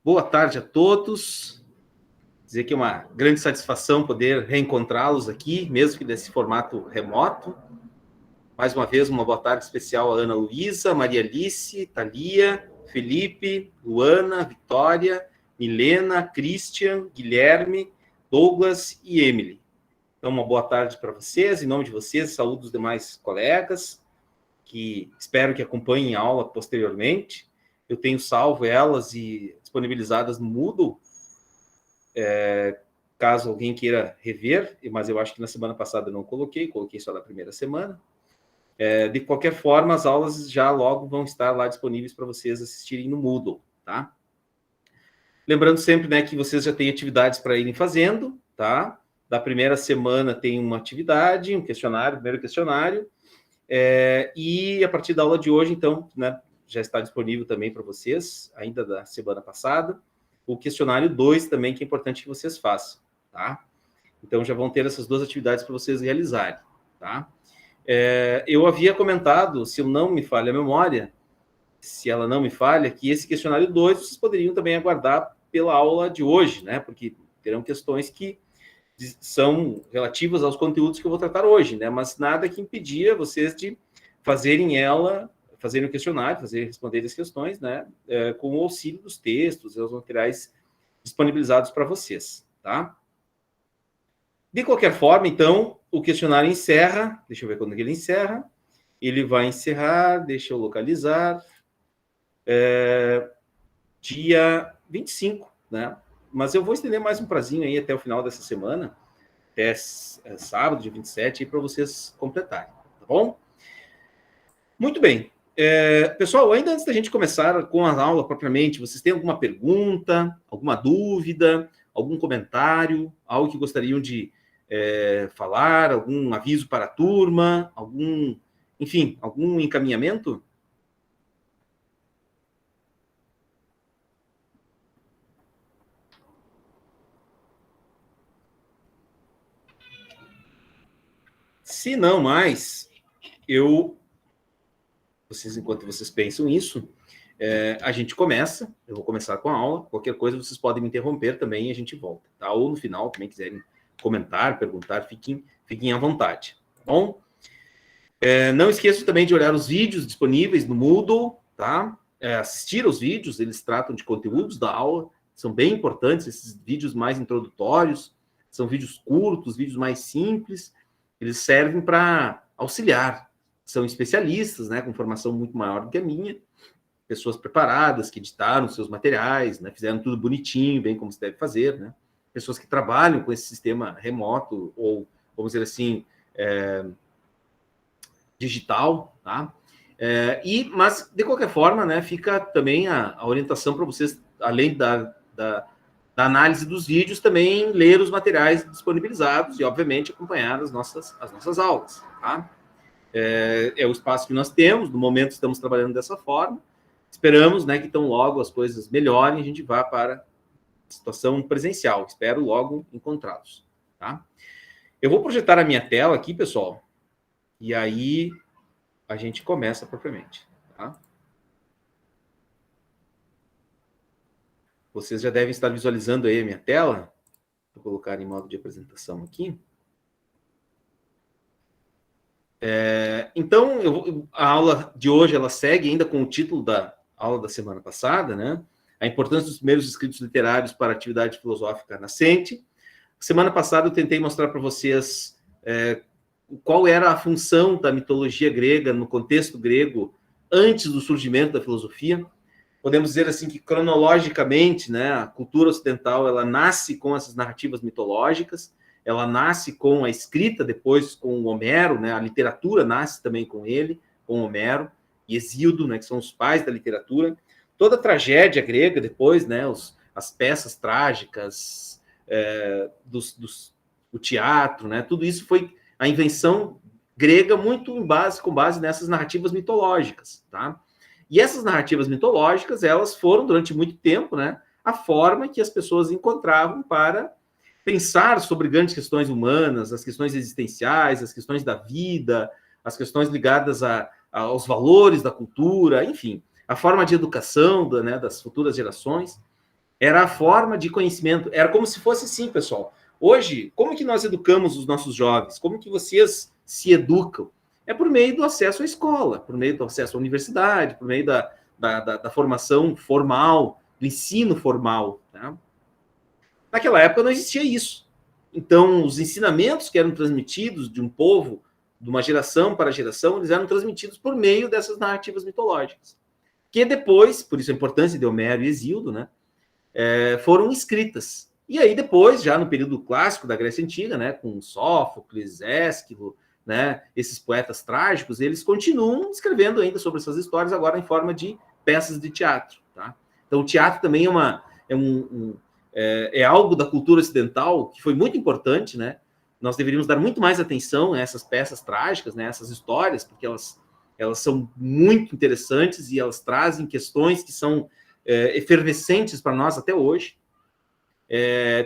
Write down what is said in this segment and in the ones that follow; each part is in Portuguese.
Boa tarde a todos. Dizer que é uma grande satisfação poder reencontrá-los aqui, mesmo que desse formato remoto. Mais uma vez, uma boa tarde especial a Ana Luísa, Maria Alice, Thalia, Felipe, Luana, Vitória, Milena, Christian, Guilherme, Douglas e Emily. Então, uma boa tarde para vocês. Em nome de vocês, saúdo os demais colegas, que espero que acompanhem a aula posteriormente. Eu tenho salvo elas e disponibilizadas no Moodle, caso alguém queira rever, mas eu acho que na semana passada eu não coloquei só na primeira semana. De qualquer forma, as aulas já logo vão estar lá disponíveis para vocês assistirem no Moodle, tá? Lembrando sempre, né, que vocês já têm atividades para irem fazendo, tá? Da primeira semana tem uma atividade, um questionário, primeiro questionário, e a partir da aula de hoje, então, né, já está disponível também para vocês, ainda da semana passada, o questionário 2 também, que é importante que vocês façam, tá? Então, já vão ter essas duas atividades para vocês realizarem, tá? Eu havia comentado, se eu não me falha a memória, se ela não me falha, que esse questionário 2 vocês poderiam também aguardar pela aula de hoje, né? Porque terão questões que são relativas aos conteúdos que eu vou tratar hoje, né? Mas nada que impedia vocês de fazerem o questionário, responder as questões, né? Com o auxílio dos textos e os materiais disponibilizados para vocês, tá? De qualquer forma, então, o questionário encerra, deixa eu ver quando ele encerra, ele vai encerrar, deixa eu localizar, dia 25, né? Mas eu vou estender mais um prazinho aí até o final dessa semana, até sábado, dia 27, para vocês completarem, tá bom? Muito bem. Pessoal, ainda antes da gente começar com a aula propriamente, vocês têm alguma pergunta, alguma dúvida, algum comentário, algo que gostariam de falar, algum aviso para a turma, algum encaminhamento? Se não mais, enquanto vocês pensam isso, a gente começa, eu vou começar com a aula, qualquer coisa vocês podem me interromper também e a gente volta, tá? Ou no final, também quiserem comentar, perguntar, fiquem à vontade, tá bom? Não esqueçam também de olhar os vídeos disponíveis no Moodle, tá? Assistir aos vídeos, eles tratam de conteúdos da aula, são bem importantes, esses vídeos mais introdutórios, são vídeos curtos, vídeos mais simples, eles servem para auxiliar, são especialistas, né, com formação muito maior do que a minha, pessoas preparadas, que editaram seus materiais, né, fizeram tudo bonitinho, bem como se deve fazer, né? Pessoas que trabalham com esse sistema remoto, ou, vamos dizer assim, digital, tá? Mas, de qualquer forma, né, fica também a orientação para vocês, além da análise dos vídeos, também ler os materiais disponibilizados e, obviamente, acompanhar as nossas aulas, tá? É o espaço que nós temos, no momento estamos trabalhando dessa forma, esperamos, né, que tão logo as coisas melhorem, a gente vá para a situação presencial, espero logo encontrá-los, tá? Eu vou projetar a minha tela aqui, pessoal, e aí a gente começa propriamente, tá? Vocês já devem estar visualizando aí a minha tela. Vou colocar em modo de apresentação aqui. Então, a aula de hoje, ela segue ainda com o título da aula da semana passada, né? A importância dos primeiros escritos literários para a atividade filosófica nascente. Semana passada eu tentei mostrar para vocês qual era a função da mitologia grega no contexto grego antes do surgimento da filosofia. Podemos dizer assim que cronologicamente, né, a cultura ocidental ela nasce com essas narrativas mitológicas, ela nasce com a escrita, depois com o Homero, né, a literatura nasce também com ele, com Homero e Hesíodo, né, que são os pais da literatura. Toda a tragédia grega depois, né, as peças trágicas, o teatro, né, tudo isso foi a invenção grega muito com base nessas narrativas mitológicas, tá? E essas narrativas mitológicas, elas foram, durante muito tempo, né, a forma que as pessoas encontravam para pensar sobre grandes questões humanas, as questões existenciais, as questões da vida, as questões ligadas aos valores da cultura, enfim, a forma de educação das futuras gerações. Era a forma de conhecimento. Era como se fosse assim, pessoal. Hoje, como que nós educamos os nossos jovens? Como que vocês se educam? É por meio do acesso à escola, por meio do acesso à universidade, por meio da formação formal, do ensino formal. Tá? Naquela época não existia isso. Então, os ensinamentos que eram transmitidos de um povo, de uma geração para geração, eles eram transmitidos por meio dessas narrativas mitológicas. Que depois, por isso a importância de Homero e Hesíodo, né, foram escritas. E aí depois, já no período clássico da Grécia Antiga, né, com Sófocles, Ésquilo, né, esses poetas trágicos, eles continuam escrevendo ainda sobre essas histórias, agora em forma de peças de teatro. Tá? Então, o teatro também é algo da cultura ocidental que foi muito importante, né? Nós deveríamos dar muito mais atenção a essas peças trágicas, né, essas histórias, porque elas são muito interessantes e elas trazem questões que são efervescentes para nós até hoje.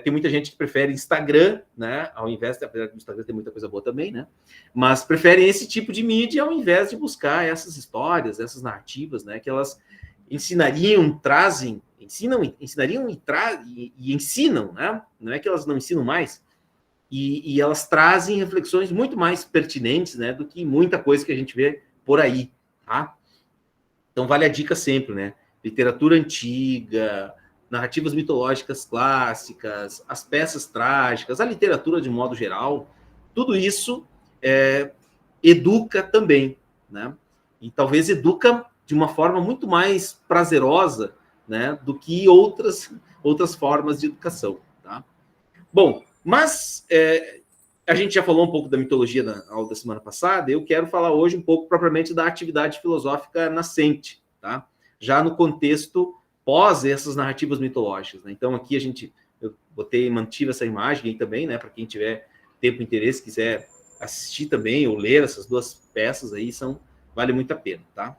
Tem muita gente que prefere Instagram, né, ao invés, apesar do Instagram ter muita coisa boa também, né, mas preferem esse tipo de mídia ao invés de buscar essas histórias, essas narrativas, né, que elas ensinariam, ensinariam e ensinam, né, não é que elas não ensinam mais, e elas trazem reflexões muito mais pertinentes, né, do que muita coisa que a gente vê por aí, tá? Então vale a dica sempre, né? Literatura antiga, narrativas mitológicas clássicas, as peças trágicas, a literatura de um modo geral, tudo isso educa também, né? E talvez educa de uma forma muito mais prazerosa, né, do que outras formas de educação, tá? Bom, mas a gente já falou um pouco da mitologia na aula da semana passada, eu quero falar hoje um pouco propriamente da atividade filosófica nascente, tá? Já no contexto pós essas narrativas mitológicas, né? Então aqui eu mantive essa imagem aí também, né? Para quem tiver tempo e interesse, quiser assistir também ou ler essas duas peças aí, vale muito a pena, tá?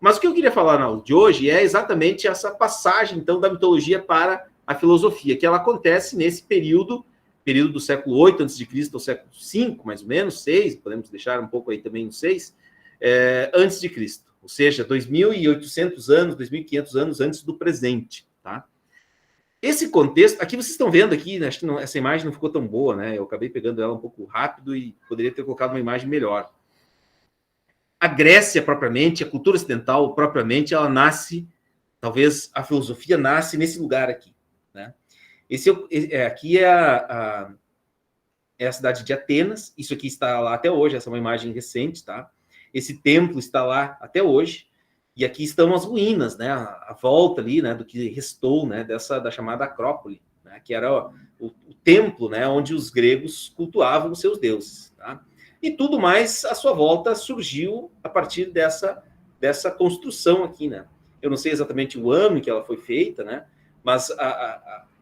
Mas o que eu queria falar na aula de hoje é exatamente essa passagem, então, da mitologia para a filosofia, que ela acontece nesse período do século 8 a.C. ao século 5, mais ou menos, 6, podemos deixar um pouco aí também no 6, antes de Cristo, ou seja, 2.800 anos, 2.500 anos antes do presente, tá? Esse contexto, aqui vocês estão vendo aqui, né, acho que essa imagem não ficou tão boa, né? Eu acabei pegando ela um pouco rápido e poderia ter colocado uma imagem melhor. A Grécia propriamente, a cultura ocidental propriamente, ela nasce, talvez a filosofia nasce nesse lugar aqui, né? Aqui é a cidade de Atenas, isso aqui está lá até hoje, essa é uma imagem recente, tá? Esse templo está lá até hoje, e aqui estão as ruínas, né? A volta ali, né, do que restou, né, da chamada Acrópole, né, que era o templo, né, onde os gregos cultuavam os seus deuses, tá? E tudo mais à sua volta surgiu a partir dessa construção aqui, né? Eu não sei exatamente o ano em que ela foi feita, né? Mas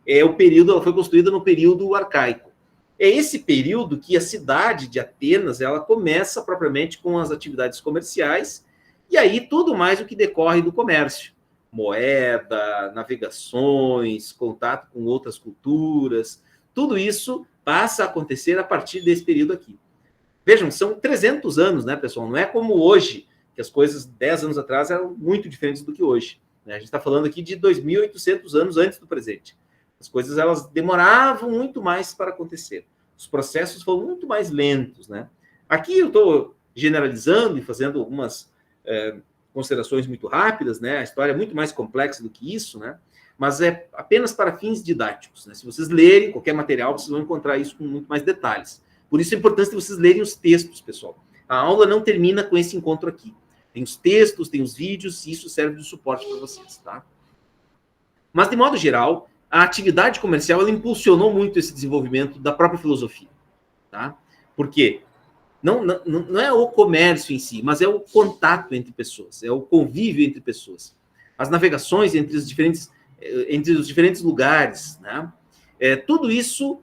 ela foi construída no período arcaico. É esse período que a cidade de Atenas ela começa propriamente com as atividades comerciais e aí tudo mais o que decorre do comércio. Moeda, navegações, contato com outras culturas, tudo isso passa a acontecer a partir desse período aqui. Vejam, são 300 anos, né, pessoal? Não é como hoje, que as coisas 10 anos atrás eram muito diferentes do que hoje. Né? A gente está falando aqui de 2.800 anos antes do presente. As coisas elas demoravam muito mais para acontecer. Os processos foram muito mais lentos, né? Aqui eu estou generalizando e fazendo algumas considerações muito rápidas, né? A história é muito mais complexa do que isso, né? Mas é apenas para fins didáticos. Né? Se vocês lerem qualquer material, vocês vão encontrar isso com muito mais detalhes. Por isso é importante que vocês lerem os textos, pessoal. A aula não termina com esse encontro aqui. Tem os textos, tem os vídeos, e isso serve de suporte para vocês, tá? Mas, de modo geral, a atividade comercial ela impulsionou muito esse desenvolvimento da própria filosofia, tá? Por quê? Não é o comércio em si, mas é o contato entre pessoas, é o convívio entre pessoas. As navegações entre os diferentes lugares, né? Tudo isso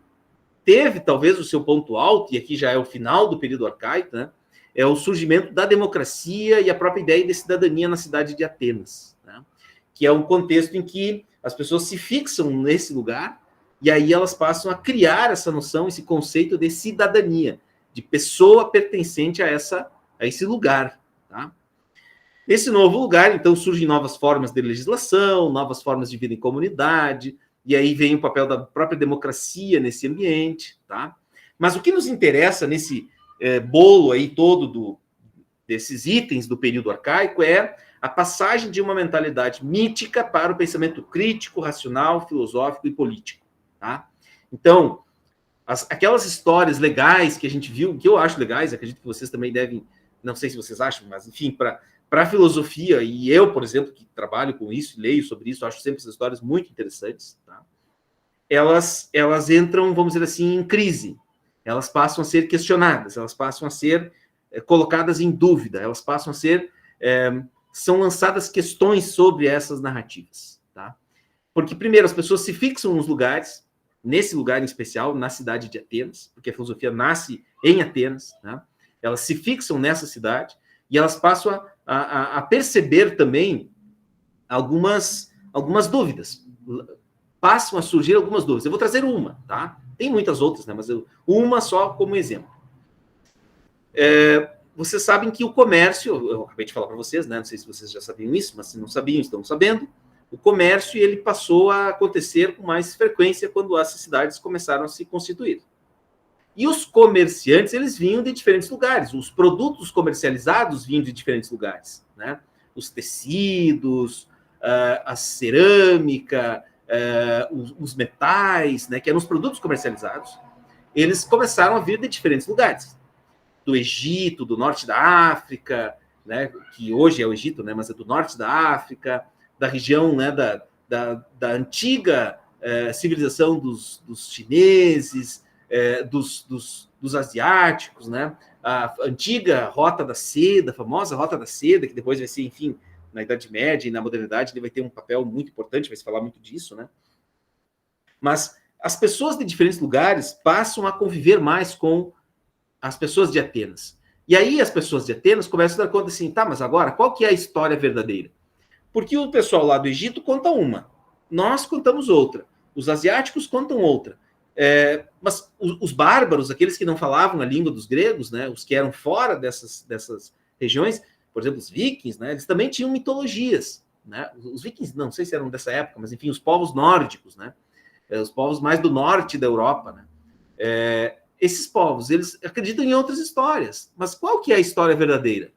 teve, talvez, o seu ponto alto, e aqui já é o final do período arcaico, né? É o surgimento da democracia e a própria ideia de cidadania na cidade de Atenas, né? Que é um contexto em que as pessoas se fixam nesse lugar e aí elas passam a criar essa noção, esse conceito de cidadania, de pessoa pertencente a esse lugar, tá? Esse novo lugar, então, surgem novas formas de legislação, novas formas de vida em comunidade, e aí vem o papel da própria democracia nesse ambiente, tá? Mas o que nos interessa nesse bolo aí todo desses itens do período arcaico é a passagem de uma mentalidade mítica para o pensamento crítico, racional, filosófico e político, tá? Então, aquelas histórias legais que a gente viu, que eu acho legais, acredito que vocês também devem, não sei se vocês acham, mas enfim, para a filosofia, e eu, por exemplo, que trabalho com isso, leio sobre isso, acho sempre essas histórias muito interessantes, tá? Elas entram, vamos dizer assim, em crise. Elas passam a ser questionadas, elas passam a ser colocadas em dúvida, elas passam a ser... são lançadas questões sobre essas narrativas, tá? Porque, primeiro, as pessoas se fixam nos lugares, nesse lugar em especial, na cidade de Atenas, porque a filosofia nasce em Atenas, né? Elas se fixam nessa cidade e elas passam a perceber também algumas dúvidas. Passam a surgir algumas dúvidas. Eu vou trazer uma, tá? Tem muitas outras, né? Mas uma só como exemplo. Vocês sabem que o comércio, eu acabei de falar para vocês, né? Não sei se vocês já sabiam isso, mas se não sabiam, estão sabendo. O comércio ele passou a acontecer com mais frequência quando as cidades começaram a se constituir. E os comerciantes, eles vinham de diferentes lugares. Os produtos comercializados vinham de diferentes lugares, né? Os tecidos, a cerâmica, os metais, né? Que eram os produtos comercializados. Eles começaram a vir de diferentes lugares. Do Egito, do norte da África, né? Que hoje é o Egito, né? Mas é do norte da África, da região, né, da antiga civilização dos chineses, dos asiáticos, né? A antiga Rota da Seda, a famosa Rota da Seda, que depois vai ser, enfim, na Idade Média e na modernidade, ele vai ter um papel muito importante, vai se falar muito disso, né? Mas as pessoas de diferentes lugares passam a conviver mais com as pessoas de Atenas. E aí as pessoas de Atenas começam a dar conta assim, tá, mas agora, qual que é a história verdadeira? Porque o pessoal lá do Egito conta uma, nós contamos outra, os asiáticos contam outra. Mas os bárbaros, aqueles que não falavam a língua dos gregos, né, os que eram fora dessas regiões, por exemplo, os vikings, né, eles também tinham mitologias. Né? Os vikings, não sei se eram dessa época, mas enfim, os povos nórdicos, né, os povos mais do norte da Europa. Né? Esses povos, eles acreditam em outras histórias. Mas qual que é a história verdadeira?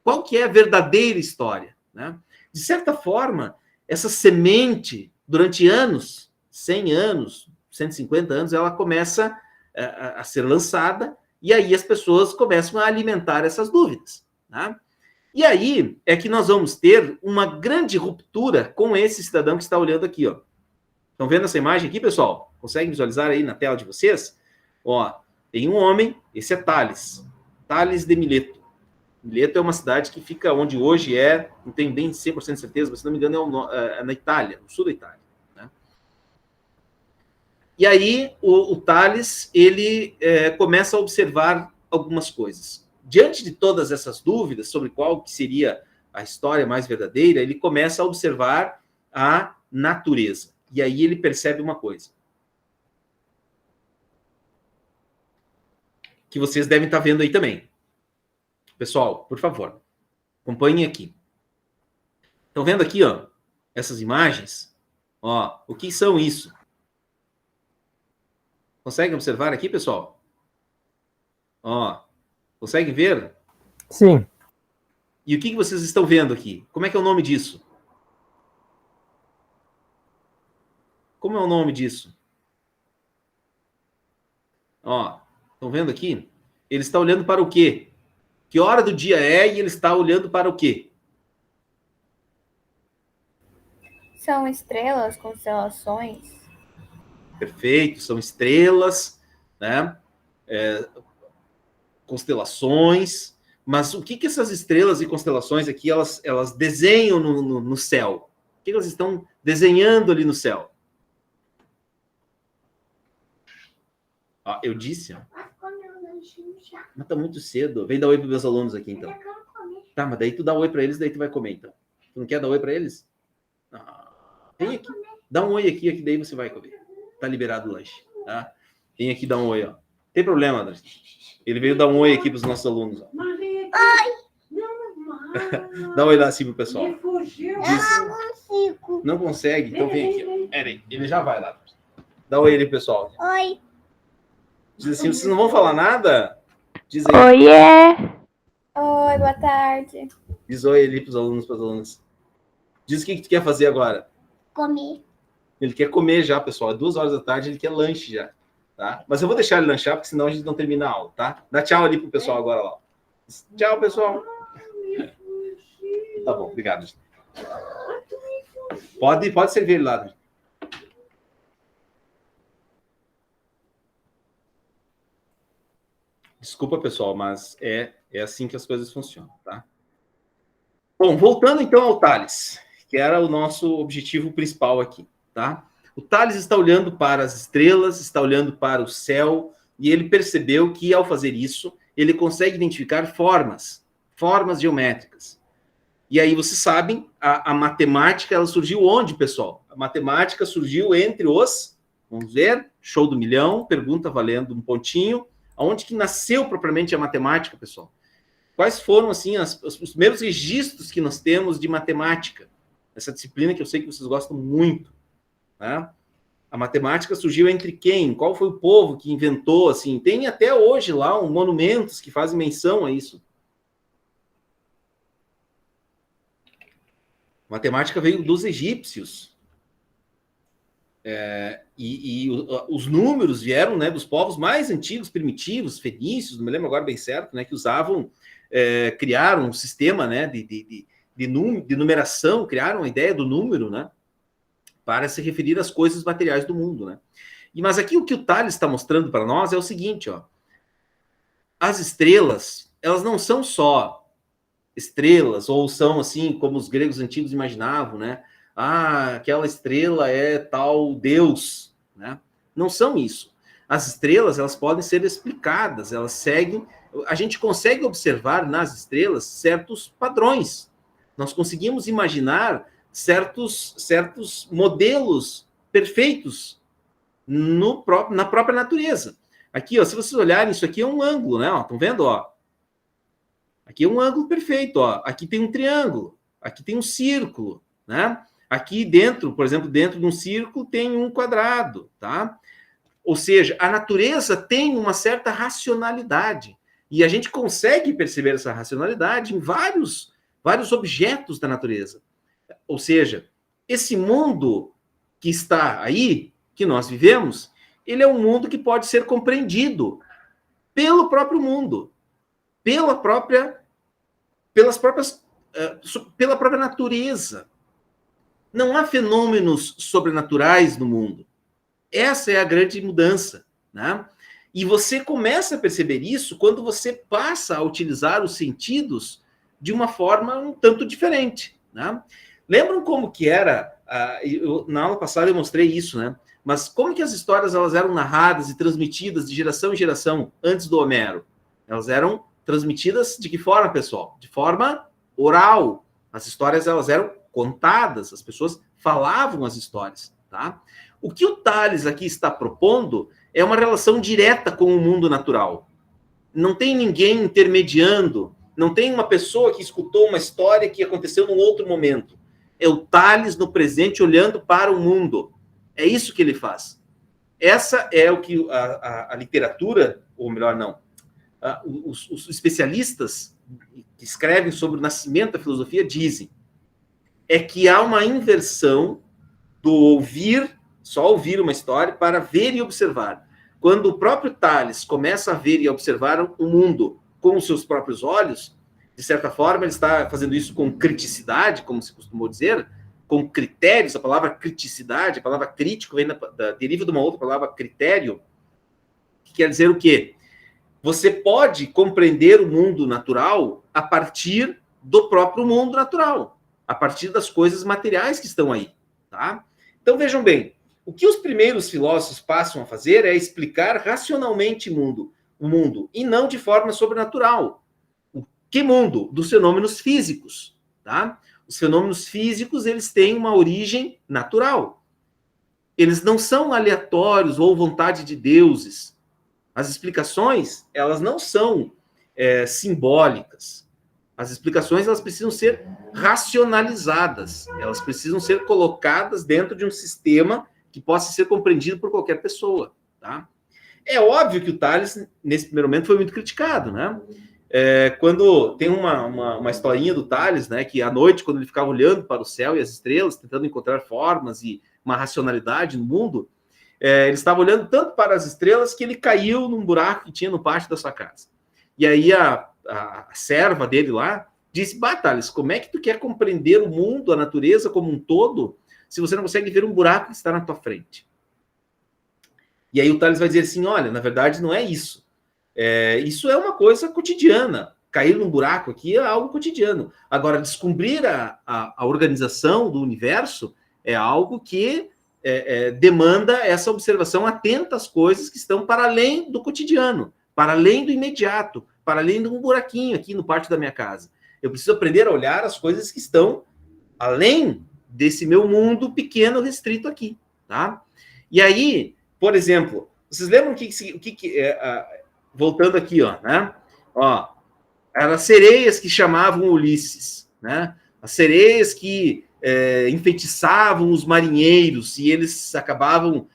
Qual que é a verdadeira história? Né? De certa forma, essa semente, durante anos, 100 anos, 150 anos, ela começa a ser lançada e aí as pessoas começam a alimentar essas dúvidas. Tá? E aí é que nós vamos ter uma grande ruptura com esse cidadão que está olhando aqui. Ó. Estão vendo essa imagem aqui, pessoal? Conseguem visualizar aí na tela de vocês? Ó, tem um homem, esse é Tales. Tales de Mileto. Mileto é uma cidade que fica onde hoje não tenho bem 100% de certeza, mas se não me engano é na Itália, no sul da Itália. Né? E aí o Tales, ele começa a observar algumas coisas. Diante de todas essas dúvidas sobre qual que seria a história mais verdadeira, ele começa a observar a natureza. E aí ele percebe uma coisa. Que vocês devem estar vendo aí também. Pessoal, por favor, acompanhem aqui. Estão vendo aqui, ó, essas imagens? Ó, o que são isso? Conseguem observar aqui, pessoal? Ó, conseguem ver? Sim. E o que vocês estão vendo aqui? Como é que é o nome disso? Como é o nome disso? Ó, estão vendo aqui? Ele está olhando para o quê? Que hora do dia é e ele está olhando para o quê? São estrelas, constelações. Perfeito, são estrelas, né? Constelações. Mas o que essas estrelas e constelações aqui, elas desenham no céu? O que elas estão desenhando ali no céu? Ó, eu disse, ó. Mas tá muito cedo. Vem dar oi para meus alunos aqui, então. Tá, mas daí tu dá oi para eles, daí tu vai comer, então. Tu não quer dar oi para eles? Vem aqui. Dá um oi aqui, que daí você vai comer. Tá liberado o lanche, tá? Vem aqui dar um oi, ó. Tem problema, André. Ele veio dar um oi aqui para os nossos alunos. Ó. Oi! Dá uma olhada assim pro pessoal. Ele fugiu. Consigo. Não consegue? Então vem aqui. Pera aí, ele já vai lá. Dá oi aí, pessoal. Oi. Diz assim, vocês não vão falar nada? Diz aí. Oiê! Oi, boa tarde. Diz oi ali pros alunos, para as alunas. Diz o que tu quer fazer agora. Comi. Ele quer comer já, pessoal. É 2 horas da tarde, ele quer lanche já. Tá? Mas eu vou deixar ele lanchar, porque senão a gente não termina a aula, tá? Dá tchau ali pro pessoal agora lá. Tchau, pessoal. Tá bom, obrigado. Pode servir ele lá. Desculpa, pessoal, mas é assim que as coisas funcionam, tá? Bom, voltando então ao Tales, que era o nosso objetivo principal aqui, tá? O Tales está olhando para as estrelas, está olhando para o céu, e ele percebeu que, ao fazer isso, ele consegue identificar formas geométricas. E aí, vocês sabem, a matemática, ela surgiu onde, pessoal? A matemática surgiu entre os, vamos ver, show do milhão, pergunta valendo um pontinho. Aonde que nasceu propriamente a matemática, pessoal? Quais foram, assim, os primeiros registros que nós temos de matemática? Essa disciplina que eu sei que vocês gostam muito, né? A matemática surgiu entre quem? Qual foi o povo que inventou, assim? Tem até hoje lá monumentos que fazem menção a isso. A matemática veio dos egípcios. Os números vieram, né, dos povos mais antigos, primitivos, fenícios, não me lembro agora bem certo, né, que usavam, criaram um sistema, né, de numeração, criaram a ideia do número, né, para se referir às coisas materiais do mundo, né. Mas aqui o que o Tales está mostrando para nós é o seguinte, ó, as estrelas, elas não são só estrelas, ou são assim, como os gregos antigos imaginavam, né, aquela estrela é tal Deus, né? Não são isso. As estrelas, elas podem ser explicadas, elas seguem... A gente consegue observar nas estrelas certos padrões. Nós conseguimos imaginar certos modelos perfeitos na própria natureza. Aqui, ó, se vocês olharem, isso aqui é um ângulo, né? Estão vendo? Ó? Aqui é um ângulo perfeito. Ó. Aqui tem um triângulo, aqui tem um círculo, né? Aqui dentro, por exemplo, dentro de um círculo tem um quadrado, tá? Ou seja, a natureza tem uma certa racionalidade. E a gente consegue perceber essa racionalidade em vários objetos da natureza. Ou seja, esse mundo que está aí, que nós vivemos, ele é um mundo que pode ser compreendido pelo próprio mundo, pela própria natureza. Não há fenômenos sobrenaturais no mundo. Essa é a grande mudança, né? E você começa a perceber isso quando você passa a utilizar os sentidos de uma forma um tanto diferente, né? Lembram como que era? Na aula passada eu mostrei isso, né? Mas como que as histórias elas eram narradas e transmitidas de geração em geração antes do Homero? Elas eram transmitidas de que forma, pessoal? De forma oral. As histórias elas eram contadas, as pessoas falavam as histórias, tá? O que o Tales aqui está propondo é uma relação direta com o mundo natural. Não tem ninguém intermediando, não tem uma pessoa que escutou uma história que aconteceu num outro momento. É o Tales no presente olhando para o mundo. É isso que ele faz. Essa é o que a literatura, ou melhor, não, os especialistas que escrevem sobre o nascimento da filosofia dizem. É que há uma inversão do ouvir, só ouvir uma história, para ver e observar. Quando o próprio Tales começa a ver e a observar o mundo com os seus próprios olhos, de certa forma, ele está fazendo isso com criticidade, como se costumou dizer, com critérios. A palavra criticidade, a palavra crítico, deriva de uma outra palavra, critério, que quer dizer o quê? Você pode compreender o mundo natural a partir do próprio mundo natural, a partir das coisas materiais que estão aí, tá? Então, vejam bem, o que os primeiros filósofos passam a fazer é explicar racionalmente o mundo, e não de forma sobrenatural. Que mundo? Dos fenômenos físicos, tá? Os fenômenos físicos, eles têm uma origem natural. Eles não são aleatórios ou vontade de deuses. As explicações, elas não são simbólicas. As explicações, elas precisam ser racionalizadas, elas precisam ser colocadas dentro de um sistema que possa ser compreendido por qualquer pessoa, tá? É óbvio que o Tales, nesse primeiro momento, foi muito criticado, né? Quando tem uma historinha do Tales, né, que à noite, quando ele ficava olhando para o céu e as estrelas, tentando encontrar formas e uma racionalidade no mundo, ele estava olhando tanto para as estrelas que ele caiu num buraco que tinha no pátio da sua casa. E aí a serva dele lá disse: bah, Tales, como é que tu quer compreender o mundo, a natureza como um todo, se você não consegue ver um buraco que está na tua frente? E aí o Tales vai dizer assim: olha, na verdade não é isso. Isso é uma coisa cotidiana. Cair num buraco aqui é algo cotidiano. Agora, descobrir a organização do universo é algo que demanda essa observação atenta às coisas que estão para além do cotidiano, para além do imediato, para além de um buraquinho aqui no pátio da minha casa. Eu preciso aprender a olhar as coisas que estão além desse meu mundo pequeno, restrito aqui, tá? E aí, por exemplo, vocês lembram o que voltando aqui, ó, né? Ó, eram as sereias que chamavam Ulisses, né? As sereias que enfeitiçavam os marinheiros e eles acabavam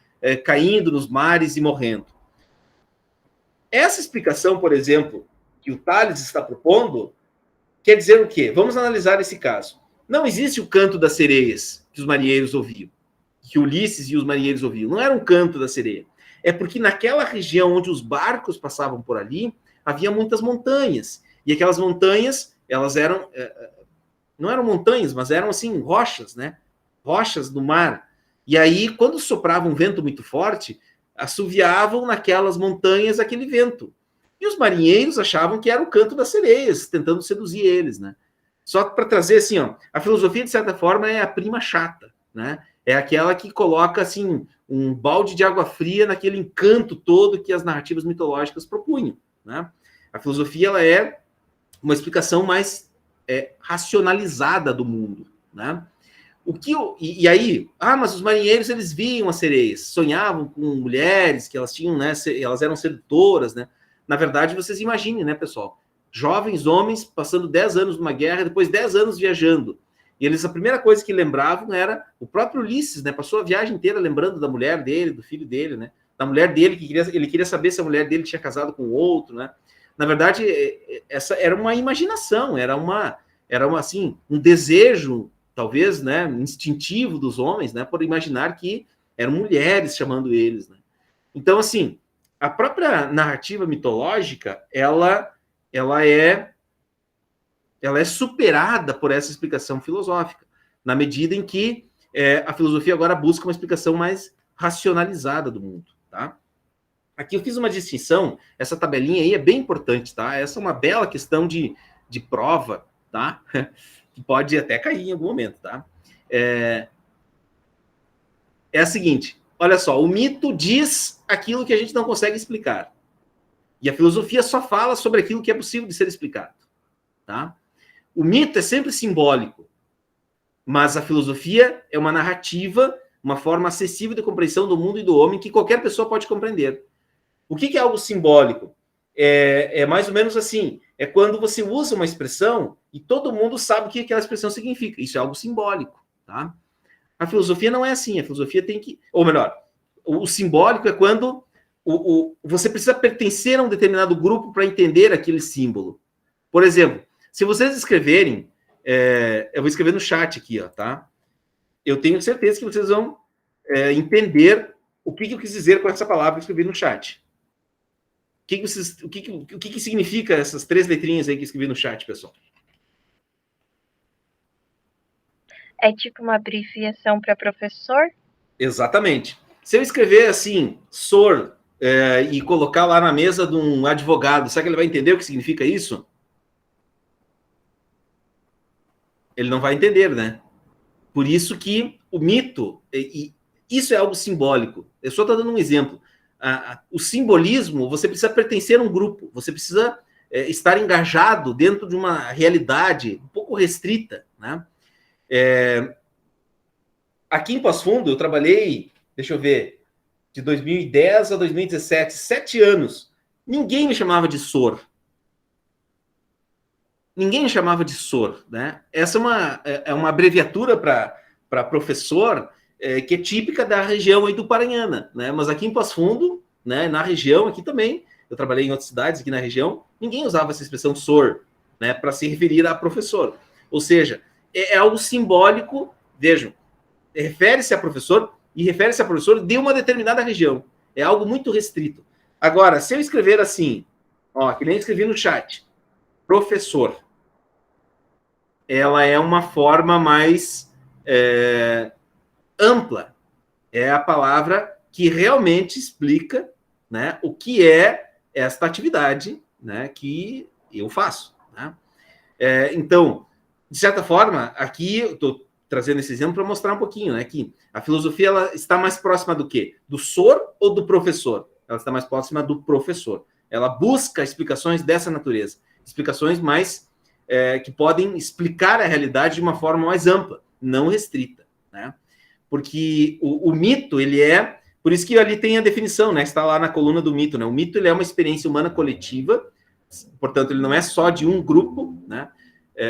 caindo nos mares e morrendo. Essa explicação, por exemplo, que o Tales está propondo, quer dizer o quê? Vamos analisar esse caso. Não existe o canto das sereias que os marinheiros ouviam, que Ulisses e os marinheiros ouviam. Não era um canto da sereia. É porque naquela região onde os barcos passavam por ali, havia muitas montanhas. E aquelas montanhas, elas eram... não eram montanhas, mas eram, assim, rochas, né? Rochas do mar. E aí, quando soprava um vento muito forte, assoviavam naquelas montanhas aquele vento. E os marinheiros achavam que era o canto das sereias, tentando seduzir eles, né? Só para trazer, assim, ó, a filosofia, de certa forma, é a prima chata, né? É aquela que coloca, assim, um balde de água fria naquele encanto todo que as narrativas mitológicas propunham, né? A filosofia, ela é uma explicação mais racionalizada do mundo, né? E aí, mas os marinheiros, eles viam as sereias, sonhavam com mulheres, que elas tinham, né, elas eram sedutoras, né? Na verdade, vocês imaginem, né, pessoal? Jovens homens passando 10 anos numa guerra, depois 10 anos viajando. E eles, a primeira coisa que lembravam era o próprio Ulisses, né? Passou a viagem inteira lembrando da mulher dele, do filho dele, né? Da mulher dele, ele queria saber se a mulher dele tinha casado com outro, né? Na verdade, essa era uma imaginação, era assim, um desejo, talvez, né, instintivo dos homens, né, por imaginar que eram mulheres chamando eles, né? Então, assim, a própria narrativa mitológica, ela é superada por essa explicação filosófica, na medida em que a filosofia agora busca uma explicação mais racionalizada do mundo, tá? Aqui eu fiz uma distinção, essa tabelinha aí é bem importante, tá? Essa é uma bela questão de prova, tá? Que pode até cair em algum momento, tá? É a seguinte, olha só, o mito diz aquilo que a gente não consegue explicar. E a filosofia só fala sobre aquilo que é possível de ser explicado, tá? O mito é sempre simbólico, mas a filosofia é uma narrativa, uma forma acessível de compreensão do mundo e do homem que qualquer pessoa pode compreender. O que é algo simbólico? É mais ou menos assim, é quando você usa uma expressão e todo mundo sabe o que aquela expressão significa. Isso é algo simbólico, tá? A filosofia não é assim, a filosofia tem que... Ou melhor, o simbólico é quando você precisa pertencer a um determinado grupo para entender aquele símbolo. Por exemplo, se vocês escreverem... eu vou escrever no chat aqui, ó, tá? Eu tenho certeza que vocês vão entender o que eu quis dizer com essa palavra que eu escrevi no chat. O que significa essas 3 letrinhas aí que eu escrevi no chat, pessoal? É tipo uma abreviação para professor? Exatamente. Se eu escrever assim, SOR, e colocar lá na mesa de um advogado, será que ele vai entender o que significa isso? Ele não vai entender, né? Por isso que o mito, isso é algo simbólico. Eu só estou dando um exemplo. O simbolismo, você precisa pertencer a um grupo, você precisa estar engajado dentro de uma realidade um pouco restrita, né? Aqui em Passo Fundo, eu trabalhei, deixa eu ver, de 2010 a 2017, 7 anos. Ninguém me chamava de SOR. ninguém chamava de sor, né? Essa é uma abreviatura para professor que é típica da região aí do Paranhana, né? Mas aqui em Passo Fundo, né, na região aqui também, eu trabalhei em outras cidades aqui na região, ninguém usava essa expressão sor, né, para se referir a professor. Ou seja, é algo simbólico, vejam, refere-se a professor e refere-se a professor de uma determinada região. É algo muito restrito. Agora, se eu escrever assim, ó, que nem eu escrevi no chat, professor, ela é uma forma mais ampla. É a palavra que realmente explica, né, o que é esta atividade, né, que eu faço. Né? Então, de certa forma, aqui eu estou trazendo esse exemplo para mostrar um pouquinho, né, que a filosofia ela está mais próxima do quê? Do sor ou do professor? Ela está mais próxima do professor. Ela busca explicações dessa natureza, explicações mais que podem explicar a realidade de uma forma mais ampla, não restrita, né? Porque o mito, ele é... Por isso que ali tem a definição, né? Está lá na coluna do mito, né? O mito, ele é uma experiência humana coletiva, portanto, ele não é só de um grupo, né?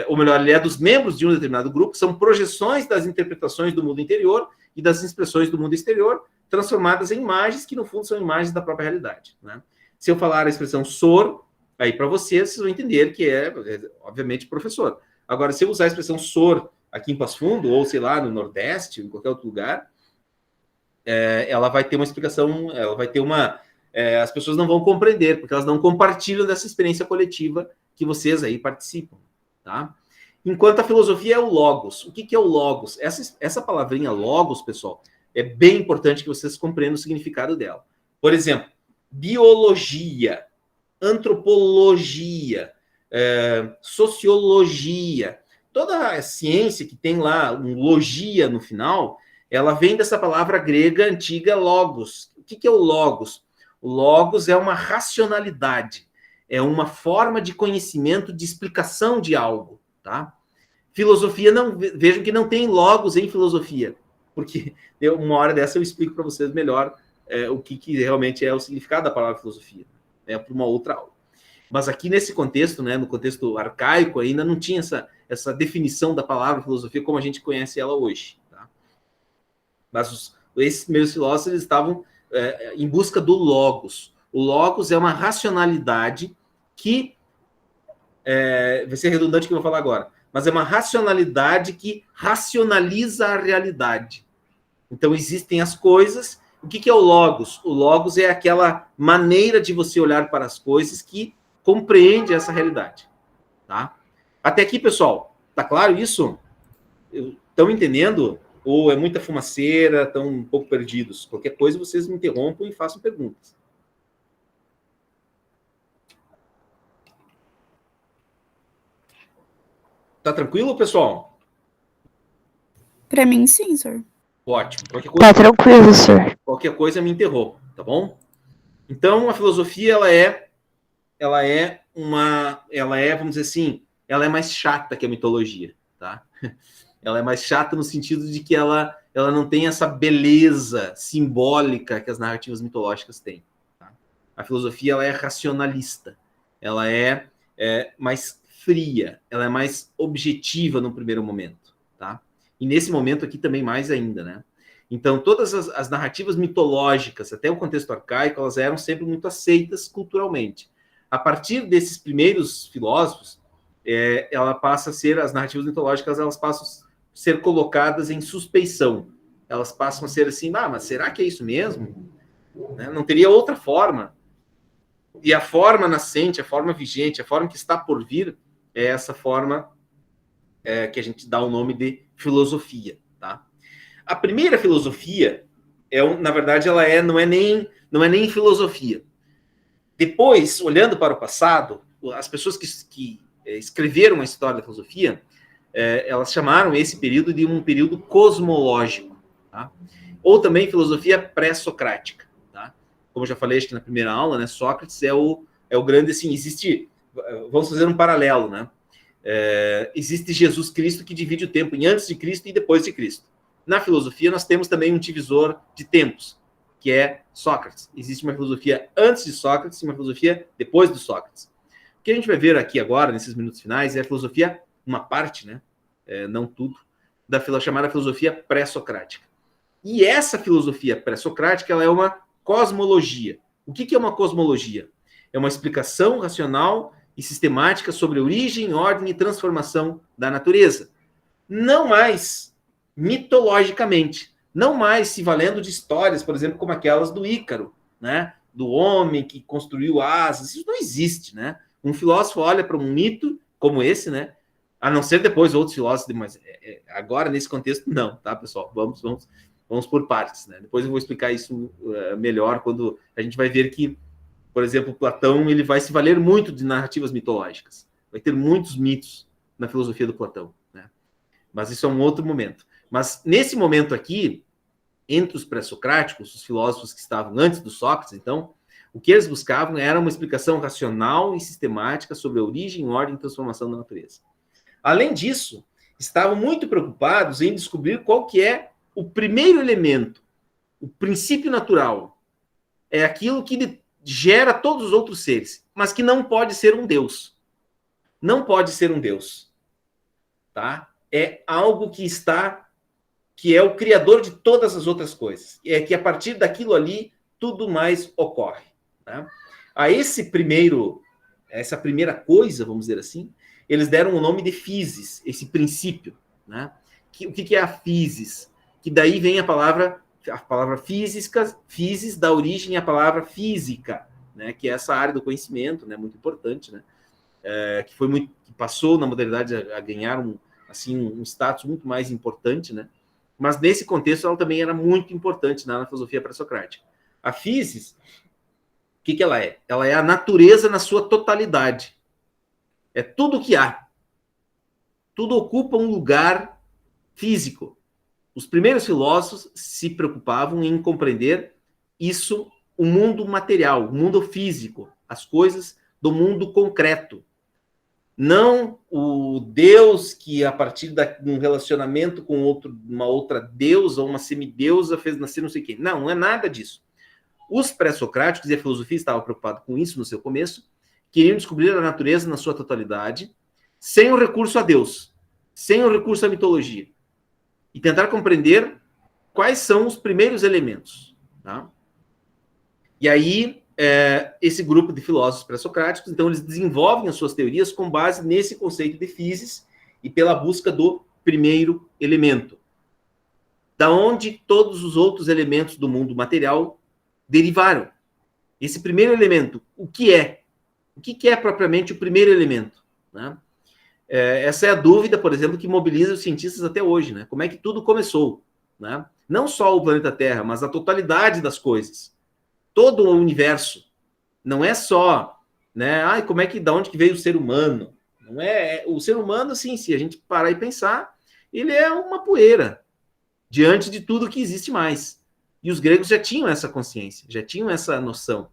Ou melhor, ele é dos membros de um determinado grupo, são projeções das interpretações do mundo interior e das expressões do mundo exterior, transformadas em imagens que, no fundo, são imagens da própria realidade, né? Se eu falar a expressão sor, aí para vocês vão entender que obviamente, professor. Agora, se eu usar a expressão sor aqui em Passo Fundo, ou, sei lá, no Nordeste, ou em qualquer outro lugar, ela vai ter uma explicação, ela vai ter uma... as pessoas não vão compreender, porque elas não compartilham dessa experiência coletiva que vocês aí participam, tá? Enquanto a filosofia é o logos. O que é o logos? Essa palavrinha logos, pessoal, é bem importante que vocês compreendam o significado dela. Por exemplo, biologia, antropologia, sociologia, toda a ciência que tem lá um logia no final, ela vem dessa palavra grega antiga logos. O que é o logos? O logos é uma racionalidade, é uma forma de conhecimento, de explicação de algo, tá? Filosofia, vejam que não tem logos em filosofia, porque uma hora dessa eu explico para vocês melhor o que realmente é o significado da palavra filosofia, né, para uma outra aula. Mas aqui nesse contexto, né, no contexto arcaico, ainda não tinha essa definição da palavra filosofia como a gente conhece ela hoje. Tá? Mas esses meus filósofos eles estavam em busca do logos. O logos é uma racionalidade que... vai ser redundante o que eu vou falar agora, mas é uma racionalidade que racionaliza a realidade. Então, existem as coisas. O que é o logos? O logos é aquela maneira de você olhar para as coisas que compreende essa realidade. Tá? Até aqui, pessoal, tá claro isso? Estão entendendo? Ou é muita fumaceira, estão um pouco perdidos? Qualquer coisa, vocês me interrompam e façam perguntas. Tá tranquilo, pessoal? Para mim, sim, senhor. Ótimo. Tá tranquilo, senhor. Qualquer coisa me interrompa, tá bom? Então, a filosofia, vamos dizer assim, ela é mais chata que a mitologia, tá? Ela é mais chata no sentido de que ela não tem essa beleza simbólica que as narrativas mitológicas têm. Tá? A filosofia, ela é racionalista, ela é mais fria, ela é mais objetiva no primeiro momento, tá? E nesse momento aqui também mais ainda, né? Então, todas as narrativas mitológicas, até o contexto arcaico, elas eram sempre muito aceitas culturalmente. A partir desses primeiros filósofos, ela passa a ser, as narrativas mitológicas, elas passam a ser colocadas em suspeição. Elas passam a ser assim, mas será que é isso mesmo? Né? Não teria outra forma. E a forma nascente, a forma vigente, a forma que está por vir, é essa forma que a gente dá o nome de filosofia, tá? A primeira filosofia, na verdade, ela não é nem filosofia. Depois, olhando para o passado, as pessoas que escreveram a história da filosofia, elas chamaram esse período de um período cosmológico, tá? Ou também filosofia pré-socrática, tá? Como eu já falei, acho que na primeira aula, né, Sócrates é o grande, assim, vamos fazer um paralelo, né? Existe Jesus Cristo que divide o tempo em antes de Cristo e depois de Cristo. Na filosofia, nós temos também um divisor de tempos, que é Sócrates. Existe uma filosofia antes de Sócrates e uma filosofia depois de Sócrates. O que a gente vai ver aqui agora, nesses minutos finais, é a filosofia, uma parte, né? Não tudo, da chamada filosofia pré-socrática. E essa filosofia pré-socrática, ela é uma cosmologia. O que é uma cosmologia? É uma explicação racional e sistemática sobre a origem, ordem e transformação da natureza. Não mais mitologicamente, não mais se valendo de histórias, por exemplo, como aquelas do Ícaro, né? Do homem que construiu asas. Isso não existe, né? Um filósofo olha para um mito como esse, né? A não ser depois outros filósofos, mas agora, nesse contexto, não, tá, pessoal? Vamos por partes, né? Depois eu vou explicar isso melhor quando a gente vai ver que, por exemplo, Platão ele vai se valer muito de narrativas mitológicas. Vai ter muitos mitos na filosofia do Platão, né? Mas isso é um outro momento. Mas nesse momento aqui, entre os pré-socráticos, os filósofos que estavam antes do Sócrates, então, o que eles buscavam era uma explicação racional e sistemática sobre a origem, ordem e transformação da natureza. Além disso, estavam muito preocupados em descobrir qual que é o primeiro elemento, o princípio natural. É aquilo que gera todos os outros seres, mas que não pode ser um Deus. Não pode ser um Deus. Tá? É algo que é o criador de todas as outras coisas. É que a partir daquilo ali, tudo mais ocorre. Tá? Essa primeira coisa, vamos dizer assim, eles deram o nome de physis, esse princípio. Né? O que é a physis? Que daí vem a palavra física, physis dá origem à palavra física, né? Que é essa área do conhecimento, né? Muito importante, né? Que passou na modernidade a ganhar um status muito mais importante, né? Mas nesse contexto ela também era muito importante na filosofia pré-socrática. A physis, o que ela é? Ela é a natureza na sua totalidade. É tudo o que há. Tudo ocupa um lugar físico. Os primeiros filósofos se preocupavam em compreender isso, o mundo material, o mundo físico, as coisas do mundo concreto. Não o Deus que, a partir de um relacionamento com uma outra deusa ou uma semideusa, fez nascer não sei quem. Não é nada disso. Os pré-socráticos e a filosofia estavam preocupados com isso no seu começo, queriam descobrir a natureza na sua totalidade, sem o recurso a Deus, sem o recurso à mitologia, e tentar compreender quais são os primeiros elementos. Tá? E aí, esse grupo de filósofos pré-socráticos, então, eles desenvolvem as suas teorias com base nesse conceito de physis e pela busca do primeiro elemento, da onde todos os outros elementos do mundo material derivaram. Esse primeiro elemento, o que é? O que é propriamente o primeiro elemento? Né? Essa é a dúvida, por exemplo, que mobiliza os cientistas até hoje. Né? Como é que tudo começou? Né? Não só o planeta Terra, mas a totalidade das coisas. Todo o universo. Não é só, né? Da onde que veio o ser humano? Não é o ser humano, assim, se a gente parar e pensar, ele é uma poeira diante de tudo que existe mais. E os gregos já tinham essa consciência, já tinham essa noção.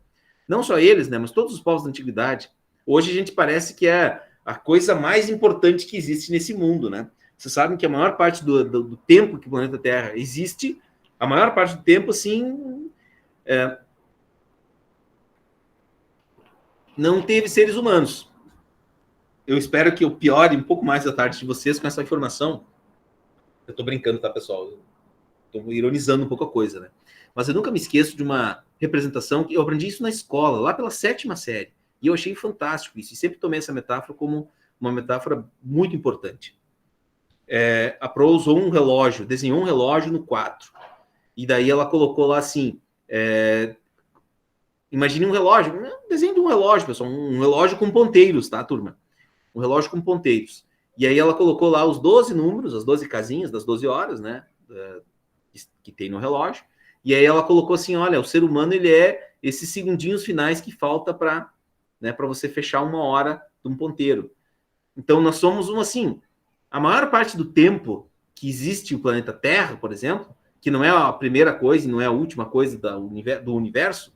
Não só eles, né, mas todos os povos da antiguidade. Hoje a gente parece que é a coisa mais importante que existe nesse mundo, né? Vocês sabem que a maior parte do tempo que o planeta Terra existe, a maior parte do tempo, assim, não teve seres humanos. Eu espero que eu piore um pouco mais a tarde de vocês com essa informação. Eu tô brincando, tá, pessoal? Estou ironizando um pouco a coisa, né? Mas eu nunca me esqueço de uma representação que eu aprendi isso na escola, lá pela 7ª série. E eu achei fantástico isso. E sempre tomei essa metáfora como uma metáfora muito importante. A Pro usou um relógio, desenhou um relógio no quadro. E daí ela colocou lá assim... imagine um relógio, um desenho de um relógio, pessoal. Um relógio com ponteiros, tá, turma? Um relógio com ponteiros. E aí ela colocou lá os 12 números, as 12 casinhas das 12 horas, né? Que tem no relógio. E aí ela colocou assim, olha, o ser humano, ele é esses segundinhos finais que falta para você fechar 1 hora de um ponteiro. Então nós somos a maior parte do tempo que existe o planeta Terra, por exemplo, que não é a primeira coisa e não é a última coisa do universo,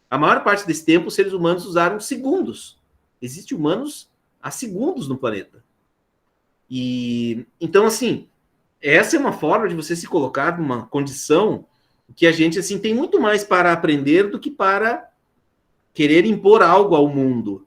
a maior parte desse tempo os seres humanos usaram segundos. Existem humanos há segundos no planeta. E então, essa é uma forma de você se colocar numa condição que a gente, tem muito mais para aprender do que para querer impor algo ao mundo.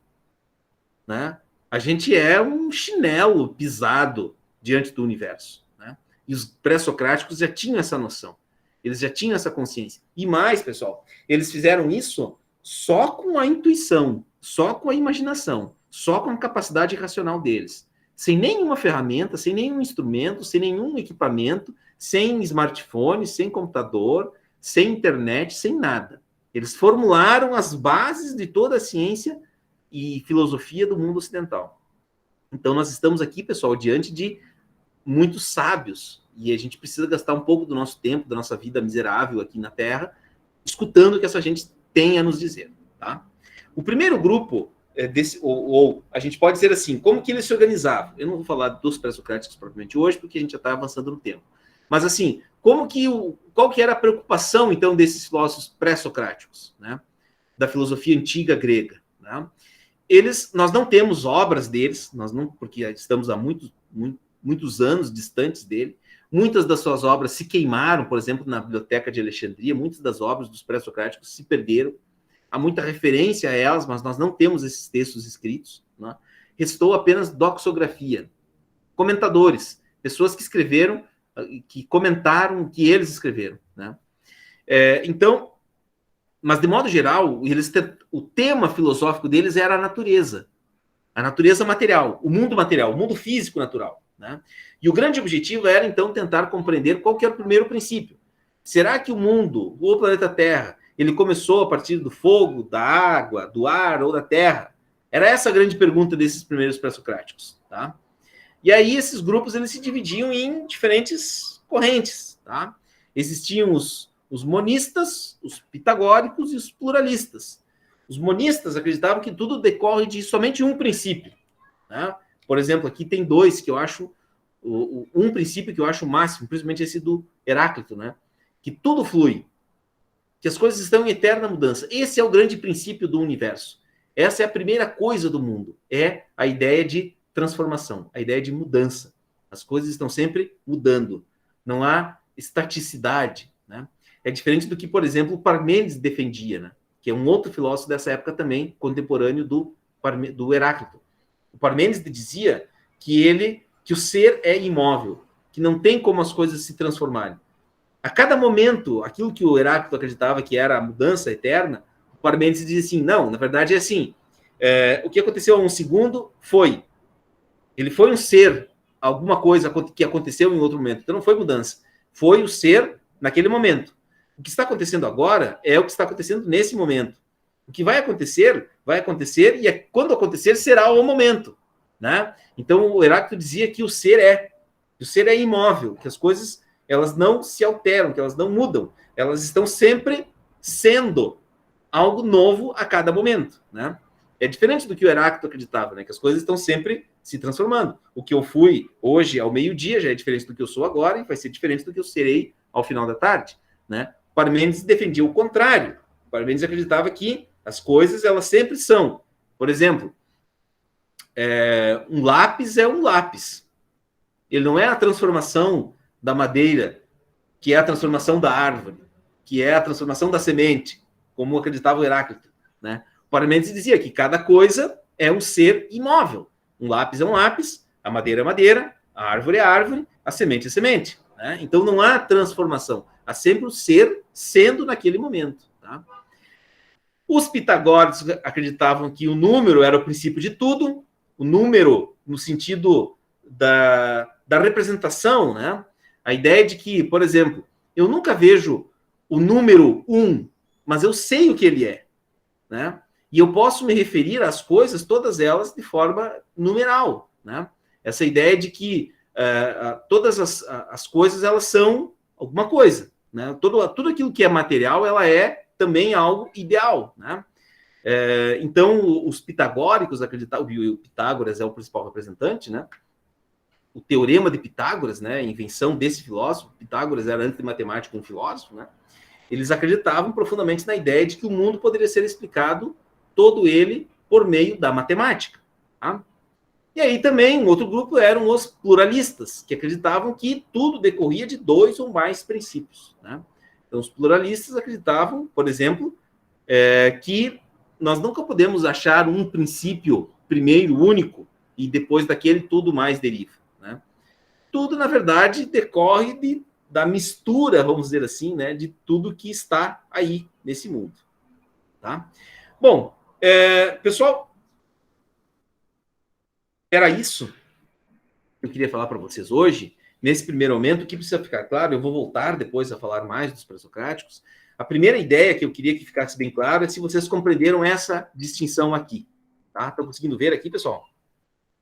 né? A gente é um chinelo pisado diante do universo, né? E os pré-socráticos já tinham essa noção. Eles já tinham essa consciência. E mais, pessoal, eles fizeram isso só com a intuição, só com a imaginação, só com a capacidade racional deles. Sem nenhuma ferramenta, sem nenhum instrumento, sem nenhum equipamento, sem smartphone, sem computador, sem internet, sem nada. Eles formularam as bases de toda a ciência e filosofia do mundo ocidental. Então, nós estamos aqui, pessoal, diante de muitos sábios, e a gente precisa gastar um pouco do nosso tempo, da nossa vida miserável aqui na Terra, escutando o que essa gente tem a nos dizer, tá? O primeiro grupo, ou a gente pode dizer assim, como que eles se organizavam? Eu não vou falar dos pré-socráticos propriamente hoje, porque a gente já está avançando no tempo. Mas assim, qual que era a preocupação, então, desses filósofos pré-socráticos, né? Da filosofia antiga grega, né? Nós não temos obras deles, porque estamos há muitos anos distantes dele. Muitas das suas obras se queimaram, por exemplo, na Biblioteca de Alexandria. Muitas das obras dos pré-socráticos se perderam. Há muita referência a elas, mas nós não temos esses textos escritos, né? Restou apenas doxografia, comentadores, pessoas que escreveram, que comentaram o que eles escreveram, né? Então, mas de modo geral, o tema filosófico deles era a natureza material, o mundo físico natural, né? E o grande objetivo era, então, tentar compreender qual que era o primeiro princípio. Será que o mundo, o planeta Terra, ele começou a partir do fogo, da água, do ar ou da terra? Era essa a grande pergunta desses primeiros pré-socráticos, tá? E aí esses grupos eles se dividiam em diferentes correntes, tá? Existiam os monistas, os pitagóricos e os pluralistas. Os monistas acreditavam que tudo decorre de somente um princípio, né? Por exemplo, aqui tem dois que eu acho, um princípio que eu acho o máximo, principalmente esse do Heráclito, né? Que tudo flui, que as coisas estão em eterna mudança. Esse é o grande princípio do universo. Essa é a primeira coisa do mundo, é a ideia de transformação, a ideia de mudança. As coisas estão sempre mudando, não há estaticidade, né? É diferente do que, por exemplo, Parmênides defendia, né? Que é um outro filósofo dessa época também, contemporâneo do Heráclito. O Parmênides dizia que o ser é imóvel, que não tem como as coisas se transformarem. A cada momento, aquilo que o Heráclito acreditava que era a mudança eterna, o Parmênides dizia assim, não, na verdade é assim, o que aconteceu há um segundo ele foi um ser, alguma coisa que aconteceu em outro momento, então não foi mudança, foi o ser naquele momento. O que está acontecendo agora é o que está acontecendo nesse momento. O que vai acontecer, e quando acontecer, será o momento, né? Então, o Heráclito dizia que o ser é imóvel, que as coisas elas não se alteram, que elas não mudam, elas estão sempre sendo algo novo a cada momento, né? É diferente do que o Heráclito acreditava, né? Que as coisas estão sempre se transformando. O que eu fui hoje ao meio-dia já é diferente do que eu sou agora e vai ser diferente do que eu serei ao final da tarde, né? Parmênides defendia o contrário. Parmênides acreditava que as coisas, elas sempre são. Por exemplo, um lápis é um lápis. Ele não é a transformação da madeira, que é a transformação da árvore, que é a transformação da semente, como acreditava o Heráclito, né? Parmênides dizia que cada coisa é um ser imóvel. Um lápis é um lápis, a madeira é madeira, a árvore é árvore, a semente é semente, né? Então não há transformação. Há sempre o ser sendo naquele momento, tá? Os pitagóricos acreditavam que o número era o princípio de tudo, o número no sentido da representação, né? A ideia de que, por exemplo, eu nunca vejo o número 1, mas eu sei o que ele é, né? E eu posso me referir às coisas, todas elas, de forma numeral, né? Essa ideia de que todas as coisas, elas são alguma coisa, né? Tudo aquilo que é material, ela é também algo ideal, né? Então, os pitagóricos acreditavam, o Pitágoras é o principal representante, né? O teorema de Pitágoras, né? A invenção desse filósofo, Pitágoras era antes de matemático um filósofo, né? Eles acreditavam profundamente na ideia de que o mundo poderia ser explicado todo ele por meio da matemática, tá? E aí também um outro grupo eram os pluralistas, que acreditavam que tudo decorria de 2 ou mais princípios, né? Então os pluralistas acreditavam, por exemplo, que nós nunca podemos achar um princípio primeiro, único, e depois daquele tudo mais deriva, né? Tudo, na verdade, decorre da mistura, vamos dizer assim, né, de tudo que está aí nesse mundo, tá? Bom, pessoal, era isso que eu queria falar para vocês hoje. Nesse primeiro momento, o que precisa ficar claro, eu vou voltar depois a falar mais dos pré-socráticos. A primeira ideia que eu queria que ficasse bem claro é se vocês compreenderam essa distinção aqui, tá? Estão conseguindo ver aqui, pessoal?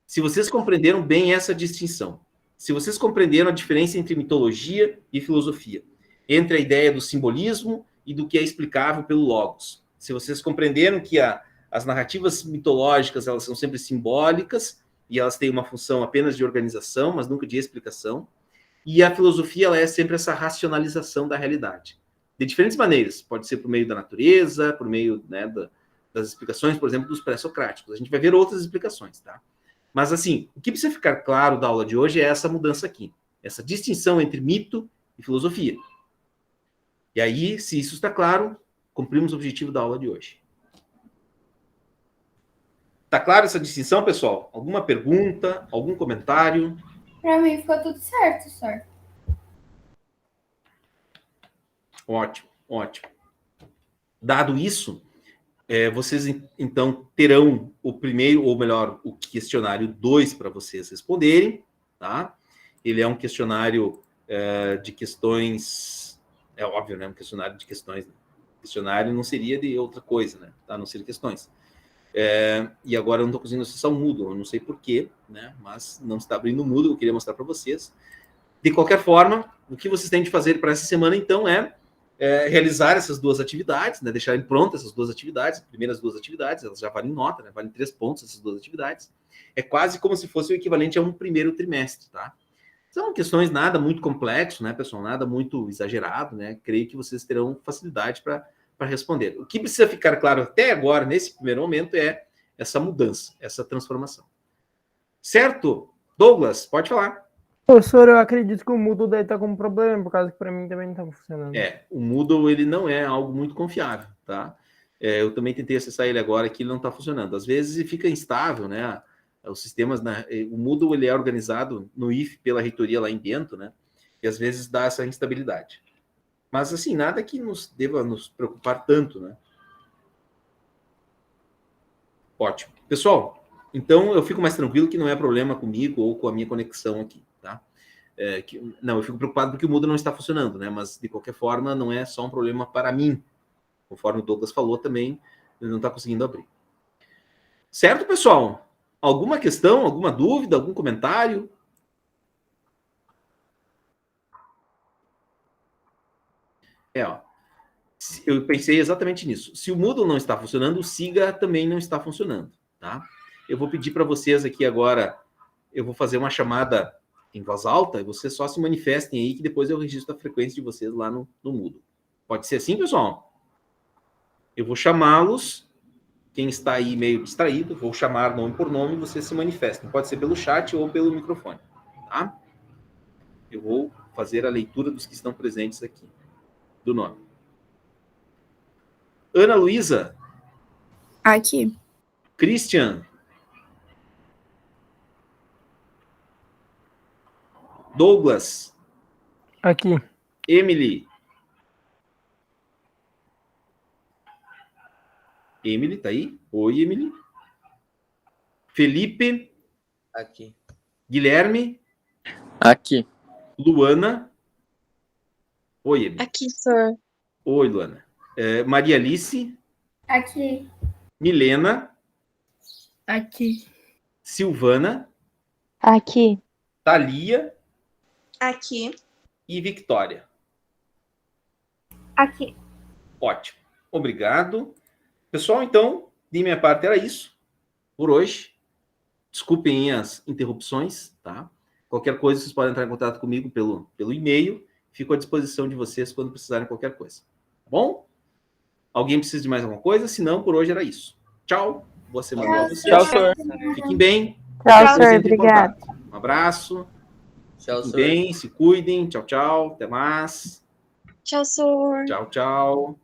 Se vocês compreenderam bem essa distinção, se vocês compreenderam a diferença entre mitologia e filosofia, entre a ideia do simbolismo e do que é explicável pelo logos, se vocês compreenderam que as narrativas mitológicas, elas são sempre simbólicas e elas têm uma função apenas de organização, mas nunca de explicação, e a filosofia, ela é sempre essa racionalização da realidade. De diferentes maneiras, pode ser por meio da natureza, por meio, né, das explicações, por exemplo, dos pré-socráticos. A gente vai ver outras explicações, tá? Mas, assim, o que precisa ficar claro da aula de hoje é essa mudança aqui, essa distinção entre mito e filosofia. E aí, se isso está claro, cumprimos o objetivo da aula de hoje. Tá claro essa distinção, pessoal? Alguma pergunta, algum comentário? Pra mim ficou tudo certo, senhor. Ótimo, ótimo. Dado isso, vocês, então, terão o primeiro, ou melhor, o questionário 2 para vocês responderem, tá? Ele é um questionário de questões... É óbvio, né? Um questionário de questões. Né? Questionário não seria de outra coisa, né? Tá? Não seria questões. E agora eu não estou conseguindo acessar o Moodle, eu não sei porquê, né? Mas não está abrindo o Moodle, eu queria mostrar para vocês. De qualquer forma, o que vocês têm de fazer para essa semana, então, é realizar essas duas atividades, né? Deixarem prontas essas duas atividades, as primeiras duas atividades, elas já valem nota, né? Valem 3 pontos essas duas atividades. É quase como se fosse o equivalente a um primeiro trimestre, tá? São questões nada muito complexo, né, pessoal? Nada muito exagerado, né? Creio que vocês terão facilidade para responder. O que precisa ficar claro até agora, nesse primeiro momento, é essa mudança, essa transformação. Certo? Douglas, pode falar. Professor, eu acredito que o Moodle deve estar com um problema, por causa que para mim também não está funcionando. O Moodle, ele não é algo muito confiável, tá? Eu também tentei acessar ele agora, que ele não está funcionando. Às vezes ele fica instável, né? Os sistemas, o Moodle, ele é organizado no IF pela reitoria lá em Bento, né? E às vezes dá essa instabilidade. Mas, assim, nada que deva nos preocupar tanto, né? Ótimo. Pessoal, então eu fico mais tranquilo que não é problema comigo ou com a minha conexão aqui, tá? Não, eu fico preocupado porque o Moodle não está funcionando, né? Mas, de qualquer forma, não é só um problema para mim. Conforme o Douglas falou também, ele não está conseguindo abrir. Certo, pessoal? Alguma questão, alguma dúvida, algum comentário? Eu pensei exatamente nisso. Se o Moodle não está funcionando, o Siga também não está funcionando, tá? Eu vou pedir para vocês aqui agora, eu vou fazer uma chamada em voz alta, e vocês só se manifestem aí, que depois eu registro a frequência de vocês lá no Moodle. Pode ser assim, pessoal? Eu vou chamá-los, quem está aí meio distraído, vou chamar nome por nome, vocês se manifestem. Pode ser pelo chat ou pelo microfone, tá? Eu vou fazer a leitura dos que estão presentes aqui, do nome. Ana Luísa. Aqui. Christian. Douglas. Aqui. Emily. Emily, tá aí? Oi, Emily. Felipe. Aqui. Guilherme. Aqui. Luana. Oi, Emily. Aqui, senhor. Oi, Luana. Maria Alice. Aqui. Milena. Aqui. Silvana. Aqui. Thalia. Aqui. E Victória. Aqui. Ótimo. Obrigado. Pessoal, então, de minha parte era isso por hoje. Desculpem as interrupções, tá? Qualquer coisa, vocês podem entrar em contato comigo pelo e-mail. Fico à disposição de vocês quando precisarem de qualquer coisa. Tá bom? Alguém precisa de mais alguma coisa? Se não, por hoje era isso. Tchau. Boa semana para vocês. Tchau, senhor. Fiquem bem. Tchau, senhor. Entre em Obrigado. contato. Um abraço. Tchau, Fiquem senhor. bem, se cuidem. Tchau, tchau. Até mais. Tchau, senhor. Tchau, tchau.